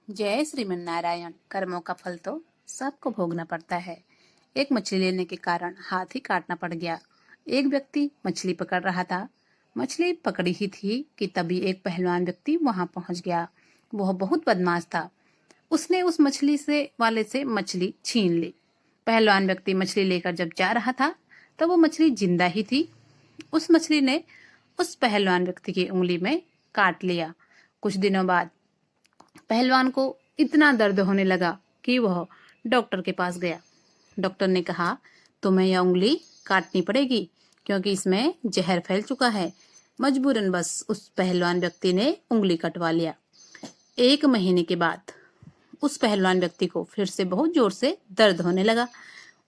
जय श्रीमन नारायण। कर्मों का फल तो सबको भोगना पड़ता है। एक मछली लेने के कारण हाथ ही काटना पड़ गया। एक व्यक्ति मछली पकड़ रहा था। मछली पकड़ी ही थी कि तभी एक पहलवान व्यक्ति वहां पहुंच गया। वह बहुत बदमाश था। उसने उस मछली से वाले से मछली छीन ली। पहलवान व्यक्ति मछली लेकर जब जा रहा था तब वो मछली जिंदा ही थी। उस मछली ने उस पहलवान व्यक्ति की उंगली में काट लिया। कुछ दिनों बाद पहलवान को इतना दर्द होने लगा कि वह डॉक्टर के पास गया। डॉक्टर ने कहा, तुम्हें यह उंगली काटनी पड़ेगी क्योंकि इसमें जहर फैल चुका है। मजबूरन बस उस पहलवान व्यक्ति ने उंगली कटवा लिया। 1 महीने के बाद उस पहलवान व्यक्ति को फिर से बहुत जोर से दर्द होने लगा।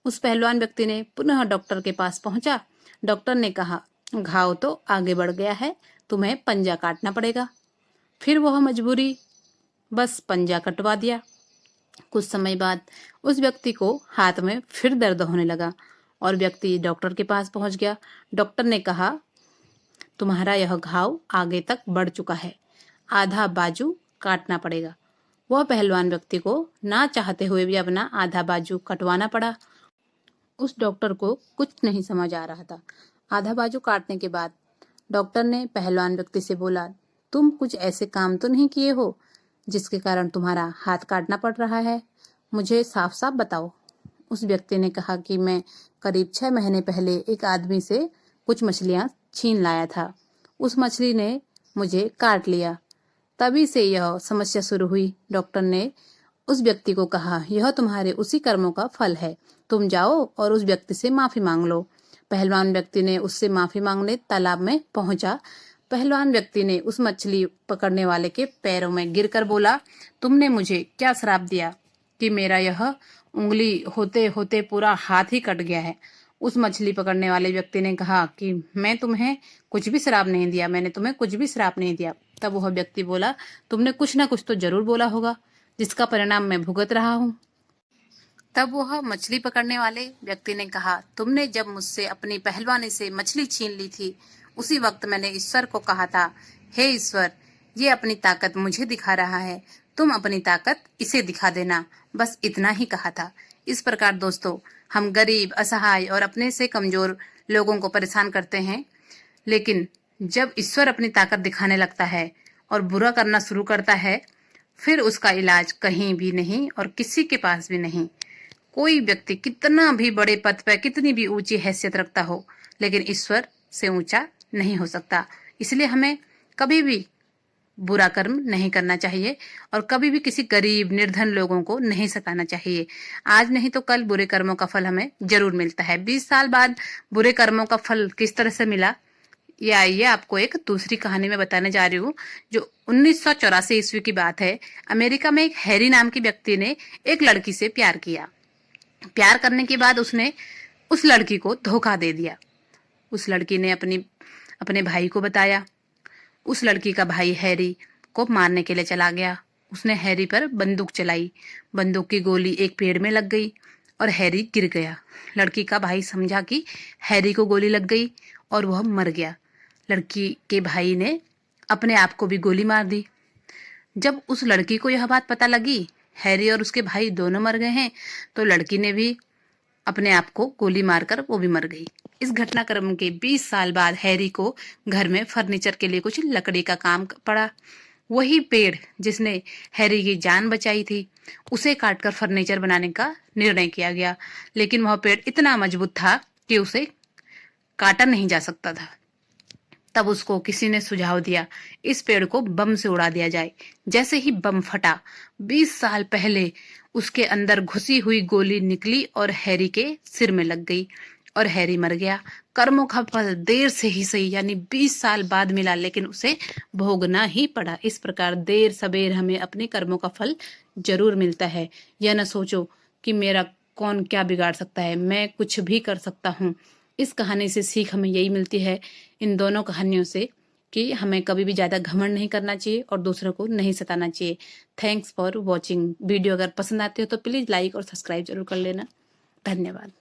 उस पहलवान व्यक्ति ने पुनः डॉक्टर के पास पहुंचा। डॉक्टर ने कहा, घाव तो आगे बढ़ गया है, तुम्हें पंजा काटना पड़ेगा। फिर वह मजबूरी बस पंजा कटवा दिया। कुछ समय बाद उस व्यक्ति को हाथ में फिर दर्द होने लगा और व्यक्ति डॉक्टर के पास पहुंच गया। डॉक्टर ने कहा, तुम्हारा यह घाव आगे तक बढ़ चुका है, आधा बाजू काटना पड़ेगा। वह पहलवान व्यक्ति को ना चाहते हुए भी अपना आधा बाजू कटवाना पड़ा। उस डॉक्टर को कुछ नहीं समझ आ रहा था। आधा बाजू काटने के बाद डॉक्टर ने पहलवान व्यक्ति से बोला, तुम कुछ ऐसे काम तो नहीं किए हो जिसके कारण तुम्हारा हाथ काटना पड़ रहा है, मुझे साफ साफ बताओ। उस व्यक्ति ने कहा कि मैं करीब 6 महीने पहले एक आदमी से कुछ मछलियां छीन लाया था। उस मछली ने मुझे काट लिया, तभी से यह समस्या शुरू हुई। डॉक्टर ने उस व्यक्ति को कहा, यह तुम्हारे उसी कर्मों का फल है, तुम जाओ और उस व्यक्ति से माफी मांग लो। पहलवान व्यक्ति ने उससे माफी मांगने तालाब में पहुंचा। पहलवान व्यक्ति ने उस मछली पकड़ने वाले के पैरों में गिरकर बोला, तुमने मुझे क्या श्राप दिया कि मेरा यह उंगली होते होते पूरा हाथ ही कट गया है। उस मछली पकड़ने वाले व्यक्ति ने कहा कि मैं तुम्हें कुछ भी श्राप नहीं दिया, मैंने तुम्हें कुछ भी श्राप नहीं दिया। तब वह व्यक्ति बोला, तुमने कुछ ना कुछ तो जरूर बोला होगा जिसका परिणाम मैं भुगत रहा हूँ। तब वह मछली पकड़ने वाले व्यक्ति ने कहा, तुमने जब मुझसे अपनी पहलवानी से मछली छीन ली थी, उसी वक्त मैंने ईश्वर को कहा था, हे ईश्वर, ये अपनी ताकत मुझे दिखा रहा है, तुम अपनी ताकत इसे दिखा देना। बस इतना ही कहा था। इस प्रकार दोस्तों, हम गरीब, असहाय और अपने से कमजोर लोगों को परेशान करते हैं, लेकिन जब ईश्वर अपनी ताकत दिखाने लगता है और बुरा करना शुरू करता है, फिर उसका इलाज कहीं भी नहीं और किसी के पास भी नहीं। कोई व्यक्ति कितना भी बड़े पद पर, कितनी भी ऊंची हैसियत रखता हो, लेकिन ईश्वर से ऊंचा नहीं हो सकता। इसलिए हमें कभी भी बुरा कर्म नहीं करना चाहिए और कभी भी किसी गरीब निर्धन लोगों को नहीं सताना चाहिए। आज नहीं तो कल बुरे कर्मों का फल हमें जरूर मिलता है। 20 साल बाद बुरे कर्मों का फल किस तरह से मिला, ये आइए आपको एक दूसरी कहानी में बताने जा रही हूँ, जो 1984 ईस्वी की बात है। अमेरिका में एक हैरी नाम की व्यक्ति ने एक लड़की से प्यार किया। प्यार करने के बाद उसने उस लड़की को धोखा दे दिया। उस लड़की ने अपने भाई को बताया। उस लड़की का भाई हैरी को मारने के लिए चला गया। उसने हैरी पर बंदूक चलाई। बंदूक की गोली एक पेड़ में लग गई और हैरी गिर गया। लड़की का भाई समझा कि हैरी को गोली लग गई और वह मर गया। लड़की के भाई ने अपने आप को भी गोली मार दी। जब उस लड़की को यह बात पता लगी, हैरी और उसके भाई दोनों मर गए हैं, तो लड़की ने भी अपने आप को गोली मारकर वो भी मर गई। इस घटनाक्रम के 20 साल बाद हैरी को घर में फर्नीचर के लिए कुछ लकड़ी का काम पड़ा। वही पेड़ जिसने हैरी की जान बचाई थी, उसे काटकर फर्नीचर बनाने का निर्णय किया गया, लेकिन वह पेड़ इतना मजबूत था कि उसे काटा नहीं जा सकता था। तब उसको किसी ने सुझाव दिया, इस पेड़ को बम से उड़ा दिया जाए। जैसे ही बम फटा, 20 साल पहले उसके अंदर घुसी हुई गोली निकली और हैरी के सिर में लग गई और हैरी मर गया। कर्मों का फल देर से ही सही, यानी 20 साल बाद मिला, लेकिन उसे भोगना ही पड़ा। इस प्रकार देर सबेर हमें अपने कर्मों का फल जरूर मिलता है। यह न सोचो कि मेरा कौन क्या बिगाड़ सकता है, मैं कुछ भी कर सकता हूँ। इस कहानी से सीख हमें यही मिलती है, इन दोनों कहानियों से, कि हमें कभी भी ज्यादा घमंड नहीं करना चाहिए और दूसरों को नहीं सताना चाहिए। Thanks for watching. वीडियो अगर पसंद आती हो तो प्लीज लाइक और सब्सक्राइब जरूर कर लेना। धन्यवाद।